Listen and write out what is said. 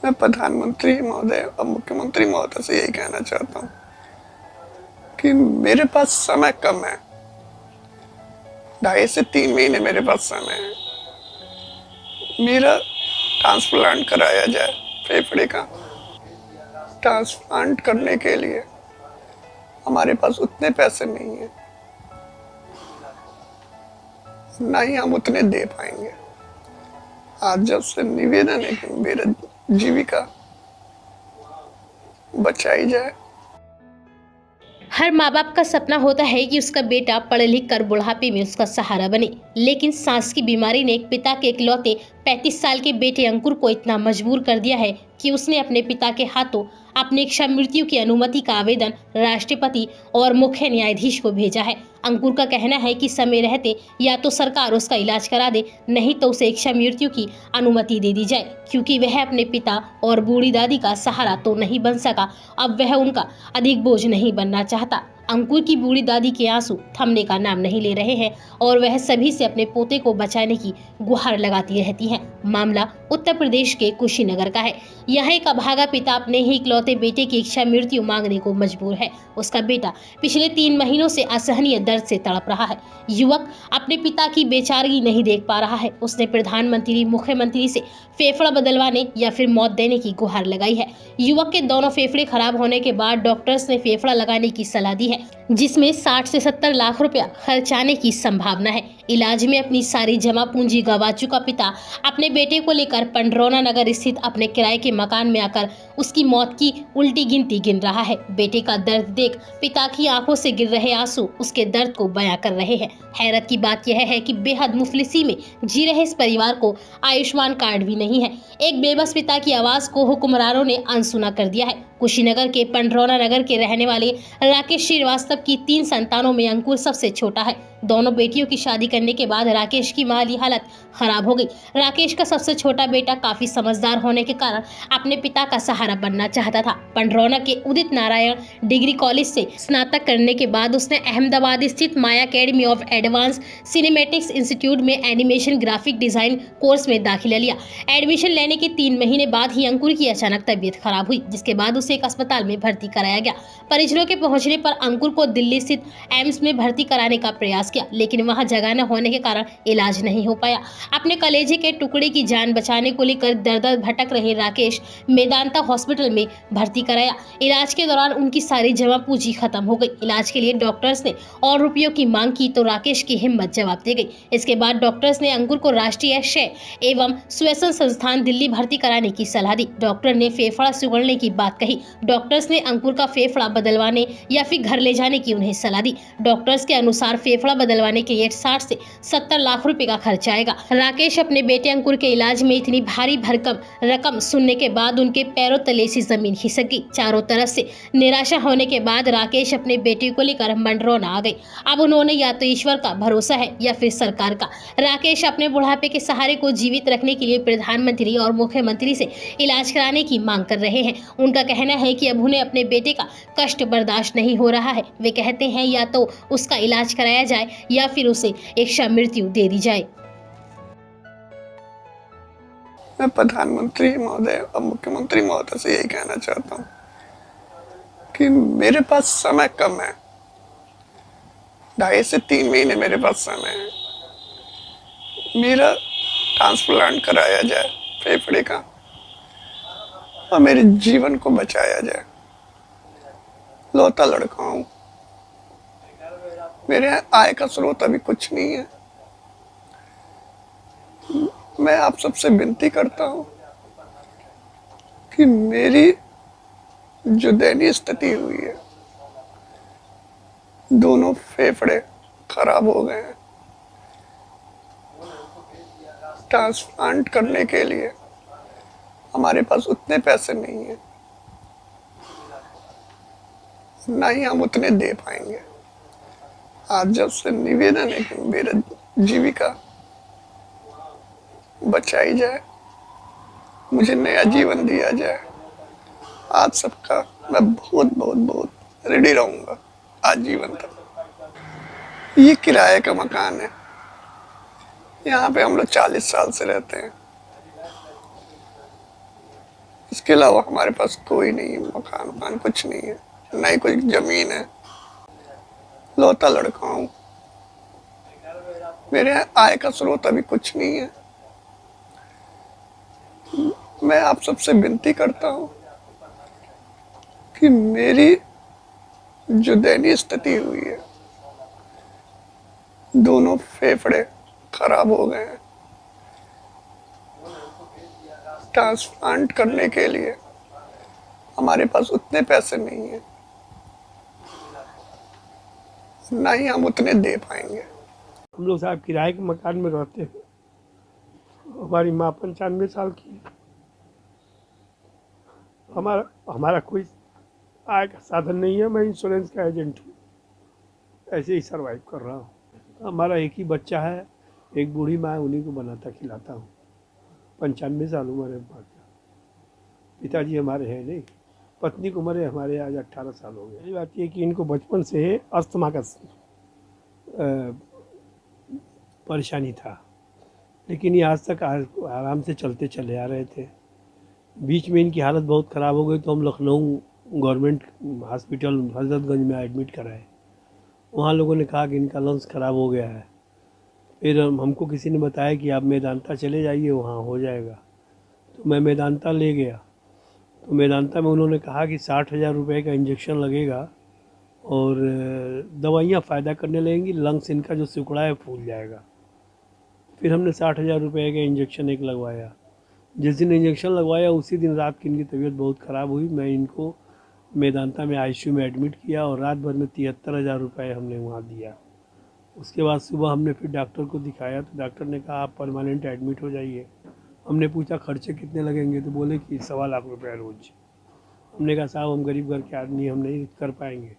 मैं प्रधानमंत्री महोदय और मुख्यमंत्री महोदय से यही कहना चाहता हूँ कि मेरे पास समय कम है, 2.5 से 3 महीने मेरे पास समय है। मेरा ट्रांसप्लांट कराया जाए फेफड़े का। ट्रांसप्लांट करने के लिए हमारे पास उतने पैसे नहीं है, ना ही हम उतने दे पाएंगे। आज जब से निवेदन है कि मेरा जीविका बचाई जाए। हर माँ बाप का सपना होता है कि उसका बेटा पढ़ लिख कर बुढ़ापे में उसका सहारा बने, लेकिन सांस की बीमारी ने एक पिता के इकलौते 35 साल के बेटे अंकुर को इतना मजबूर कर दिया है कि उसने अपने पिता के हाथों अपनी इच्छा मृत्यु की अनुमति का आवेदन राष्ट्रपति और मुख्य न्यायाधीश को भेजा है। अंकुर का कहना है कि समय रहते या तो सरकार उसका इलाज करा दे, नहीं तो उसे इच्छा मृत्यु की अनुमति दे दी जाए, क्योंकि वह अपने पिता और बूढ़ी दादी का सहारा तो नहीं बन सका, अब वह उनका अधिक बोझ नहीं बनना चाहता। अंकुर की बूढ़ी दादी के आंसू थमने का नाम नहीं ले रहे हैं और वह सभी से अपने पोते को बचाने की गुहार लगाती रहती हैं। मामला उत्तर प्रदेश के कुशीनगर का है। यहाँ एक अभागा पिता अपने ही इकलौते बेटे की इच्छा मृत्यु मांगने को मजबूर है। उसका बेटा पिछले 3 महीनों से असहनीय दर्द से तड़प रहा है। युवक अपने पिता की बेचारगी नहीं देख पा रहा है। उसने प्रधानमंत्री मुख्यमंत्री से फेफड़ा बदलवाने या फिर मौत देने की गुहार लगाई है। युवक के दोनों फेफड़े खराब होने के बाद डॉक्टर्स ने फेफड़ा लगाने की सलाह दी है, जिसमें 60 से 70 लाख रुपया खर्च आने की संभावना है। इलाज में अपनी सारी जमा पूंजी गंवा चुका पिता अपने बेटे को लेकर पंडरौना नगर स्थित अपने किराए के मकान में आकर उसकी मौत की उल्टी गिनती गिन रहा है। बेटे का दर्द देख पिता की आंखों से गिर रहे आंसू उसके दर्द को बयां कर रहे हैं। हैरत की बात यह है कि बेहद मुफलिसी में जी रहे इस परिवार को आयुष्मान कार्ड भी नहीं है। एक बेबस पिता की आवाज को हुक्मरानों ने अनसुना कर दिया है। कुशीनगर के पंडरौना नगर के रहने वाले राकेश श्रीवास्तव की 3 संतानों में अंकुर सबसे छोटा है। दोनों बेटियों की शादी करने के बाद राकेश की माली हालत खराब हो गई। राकेश का सबसे छोटा बेटा काफी समझदार होने के कारण अपने पिता का सहारा बनना चाहता था। पंडरौना के उदित नारायण डिग्री कॉलेज से स्नातक करने के बाद उसने अहमदाबाद स्थित Maya academy of advance cinematics institute में एनिमेशन ग्राफिक डिजाइन कोर्स में दाखिला लिया। एडमिशन लेने के 3 महीने बाद ही अंकुर की अचानक तबीयत खराब हुई, जिसके बाद उसे एक अस्पताल में भर्ती कराया गया। परिजनों के पहुंचने पर अंकुर को दिल्ली स्थित एम्स में भर्ती कराने का प्रयास किया, लेकिन वहां जगह न होने के कारण इलाज नहीं हो पाया। अपने कलेजे के टुकड़े की जान बचाने को लेकर दर-दर भटक रहे राकेश मेदांता हॉस्पिटल में भर्ती कराया। इलाज के दौरान उनकी सारी जमा पूंजी खत्म हो गई। इलाज के लिए डॉक्टर्स ने और रुपयों की मांग की तो राकेश की हिम्मत जवाब दे गई। इसके बाद डॉक्टर्स ने अंकुर को राष्ट्रीय क्षय एवं श्वसन संस्थान दिल्ली भर्ती कराने की सलाह दी। डॉक्टर ने फेफड़ा सुगड़ने की बात कही। डॉक्टर्स ने अंकुर का फेफड़ा बदलवाने या फिर घर ले जाने की उन्हें सलाह दी। डॉक्टर्स के अनुसार फेफड़ा बदलवाने के लिए 60 से 70 लाख रुपए का खर्च आएगा। राकेश अपने बेटे अंकुर के इलाज में इतनी भारी भरकम रकम सुनने के बाद उनके पैरों तले से जमीन खिसक गई। चारों तरफ से निराशा होने के बाद राकेश अपने बेटे को लेकर मंडरौना आ गए। अब उन्होंने या तो ईश्वर का भरोसा है या फिर सरकार का। राकेश अपने बुढ़ापे के सहारे को जीवित रखने के लिए प्रधानमंत्री और मुख्यमंत्री से इलाज कराने की मांग कर रहे हैं। उनका कहना है कि अब उन्हें अपने बेटे का कष्ट बर्दाश्त नहीं हो रहा है। वे कहते हैं या तो उसका इलाज कराया जाए या फिर उसे इच्छा मृत्यु दे दी जाए। मैं प्रधानमंत्री महोदय और मुख्यमंत्री महोदय से यही कहना चाहता हूँ कि मेरे पास समय कम है, 2.5 से 3 महीने मेरे पास समय है। मेरा ट्रांसप्लांट कराया जाए फेफड़े का और मेरे जीवन को बचाया जाए। लौता लड़का हूँ, मेरे आय का स्रोत अभी कुछ नहीं है। मैं आप सबसे विनती करता हूँ कि मेरी जो दयनीय स्थिति हुई है, दोनों फेफड़े खराब हो गए हैं। ट्रांसप्लांट करने के लिए हमारे पास उतने पैसे नहीं है, ना ही हम उतने दे पाएंगे। आज जब से निवेदन है कि मेरा जीविका बचाई जाए, मुझे नया जीवन दिया जाए। आज सबका मैं बहुत बहुत बहुत रेडी रहूंगा आजीवन तक। ये किराए का मकान है, यहाँ पे हम लोग 40 साल से रहते हैं। इसके अलावा हमारे पास कोई नहीं है, मकान वकान कुछ नहीं है, ना ही कोई जमीन है। लौता लड़का हूँ, मेरे आय का स्रोत अभी कुछ नहीं है। मैं आप सबसे विनती करता हूँ कि मेरी जो दयनीय स्थिति हुई है, दोनों फेफड़े खराब हो गए हैं, ट्रांसप्लांट करने के लिए हमारे पास उतने पैसे नहीं है, ना ही हम उतने दे पाएंगे। हम लोग साहब किराए के मकान में रहते हैं। हमारी माँ 95 साल की है। हमारा कोई आय का साधन नहीं है। मैं इंश्योरेंस का एजेंट हूँ, ऐसे ही सरवाइव कर रहा हूँ। हमारा एक ही बच्चा है, एक बूढ़ी माँ है, उन्हीं को बनाता खिलाता हूँ। 95 साल उम्र है माँ का। पिताजी हमारे हैं नहीं, पत्नी की उम्र है हमारे आज 18 साल हो गए। पहली बात ये कि इनको बचपन से अस्थमा का परेशानी था, लेकिन ये आज तक आराम से चलते चले आ रहे थे। बीच में इनकी हालत बहुत ख़राब हो गई तो हम लखनऊ गवर्नमेंट हॉस्पिटल हजरतगंज में एडमिट कराए। वहाँ लोगों ने कहा कि इनका लंग्स ख़राब हो गया है। फिर हमको किसी ने बताया कि आप मेदांता चले जाइए, वहाँ हो जाएगा। तो मैं मेदांता ले गया। तो मेदांता में उन्होंने कहा कि 60,000 रुपये का इंजेक्शन लगेगा और दवाइयाँ फ़ायदा करने लगेंगी, लंग्स इनका जो सिकुड़ा है फूल जाएगा। फिर हमने 60,000 रुपये का इंजेक्शन एक लगवाया। जिस दिन इंजेक्शन लगवाया उसी दिन रात की इनकी तबीयत बहुत ख़राब हुई। मैं इनको मेदांता में आईसीयू में एडमिट किया और रात भर में 73,000 रुपये हमने वहाँ दिया। उसके बाद सुबह हमने फिर डॉक्टर को दिखाया तो डॉक्टर ने कहा आप परमानेंट एडमिट हो जाइए। हमने पूछा खर्चे कितने लगेंगे, तो बोले कि 1.25 लाख रुपये रोज़। हमने कहा साहब हम गरीब घर के आदमी, हम नहीं कर पाएंगे।